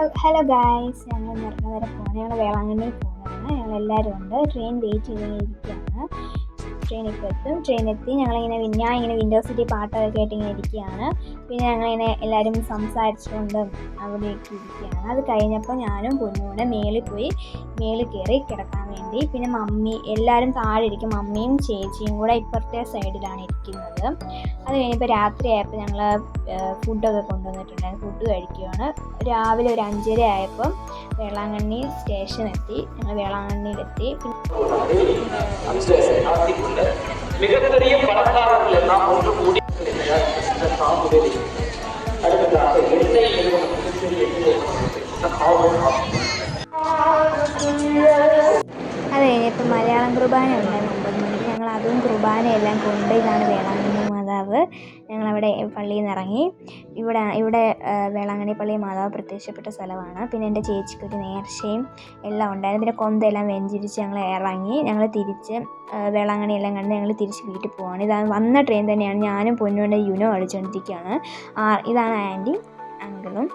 Hello guys, ഞങ്ങൾ നിറഞ്ഞ വരെ പോകണം. ഞങ്ങൾ വേളാങ്കണ്ണി പോകുന്നതാണ്. ഞങ്ങളെല്ലാവരും ഉണ്ട്. ട്രെയിൻ വെയിറ്റ് ചെയ്തിരിക്കുകയാണ്. ട്രെയിൻ ഇപ്പോൾ എത്തും. ട്രെയിൻ എത്തി. ഞാൻ ഇങ്ങനെ വിൻഡോ സീറ്റിൽ പാട്ടൊക്കെ കേട്ട് ഇങ്ങനെ ഇരിക്കുകയാണ്. പിന്നെ ഞങ്ങളിങ്ങനെ എല്ലാവരും സംസാരിച്ചുകൊണ്ടും അവിടേക്ക് ഇരിക്കുകയാണ്. അത് കഴിഞ്ഞപ്പോൾ ഞാനും പൊന്നുകൂടെ മേളിൽ കയറി കിടക്കാൻ വേണ്ടി. പിന്നെ മമ്മി എല്ലാവരും താഴെ ഇരിക്കും. മമ്മിയും ചേച്ചിയും കൂടെ ഇപ്പുറത്തെ സൈഡിലാണ് ഇരിക്കുന്നത്. അത് കഴിഞ്ഞപ്പോൾ രാത്രിയായപ്പോൾ ഞങ്ങൾ ഫുഡൊക്കെ കൊണ്ടുവന്നിട്ടുണ്ടായിരുന്നു. ഫുഡ് കഴിക്കുകയാണ്. രാവിലെ ഒരു 5:30 ആയപ്പം വേളാങ്കണ്ണി സ്റ്റേഷൻ എത്തി. ഞങ്ങൾ വേളാങ്കണ്ണിയിലെത്തി. மிகப்பெரிய பணக்காரர்கள் எல்லாம் ஒன்று கூடி அடுத்ததாக எண்ணெய் അത് കഴിഞ്ഞപ്പോൾ മലയാളം കുർബാന ഉണ്ടായിരുന്നു 9 മണിക്ക്. ഞങ്ങൾ അതും കുർബാനയെല്ലാം കൊണ്ട് ഇതാണ് വേളാങ്കണ്ണി മാതാവ്. ഞങ്ങളവിടെ പള്ളിയിൽ നിന്ന് ഇറങ്ങി. ഇവിടെ വേളാങ്കണ്ണി പള്ളി മാതാവ് പ്രത്യക്ഷപ്പെട്ട സ്ഥലമാണ്. പിന്നെ എൻ്റെ ചേച്ചിക്കൊരു നേർച്ചയും എല്ലാം ഉണ്ടായിരുന്നു. പിന്നെ കൊന്തെല്ലാം വെഞ്ചിരിച്ച് ഞങ്ങൾ ഇറങ്ങി. ഞങ്ങൾ തിരിച്ച് വേളാങ്കണ്ണി എല്ലാം കണ്ട് ഞങ്ങൾ തിരിച്ച് വീട്ടിൽ പോവാണ്. ഇതാണ് വന്ന ട്രെയിൻ തന്നെയാണ്. ഞാനും പൊന്നുകൊണ്ട് യുനോ കളിച്ചുകൊണ്ടിരിക്കുകയാണ്. ഇതാണ് ആൻറ്റി അങ്കിളും.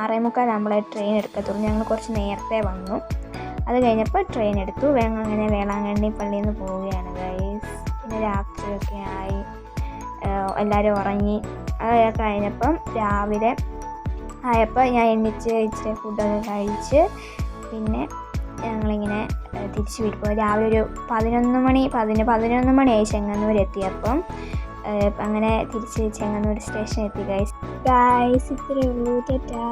6:45 നമ്മളെ ട്രെയിൻ എടുക്കത്തുള്ളൂ. ഞങ്ങൾ കുറച്ച് നേരത്തെ വന്നു. അത് കഴിഞ്ഞപ്പോൾ ട്രെയിൻ എടുത്തു. അങ്ങനെ വേളാങ്കണ്ണി പള്ളിയിൽ നിന്ന് പോവുകയാണ് ഗൈസ്. പിന്നെ രാത്രിയൊക്കെ ആയി, എല്ലാവരും ഉറങ്ങി. അത് കഴിഞ്ഞപ്പം രാവിലെ ആയപ്പോൾ ഞാൻ എണ്ണിച്ച് ഇച്ചിരി ഫുഡൊക്കെ കഴിച്ച് പിന്നെ ഞങ്ങളിങ്ങനെ തിരിച്ച് വീട്ടിൽ പോയി. രാവിലെ ഒരു 11 മണിയായി ചെങ്ങന്നൂർ എത്തിയപ്പം. അങ്ങനെ തിരിച്ച് ചെങ്ങന്നൂർ സ്റ്റേഷൻ എത്തി ഗൈസ്. ഇത്രയേ ഉള്ളൂ. ടാറ്റാ.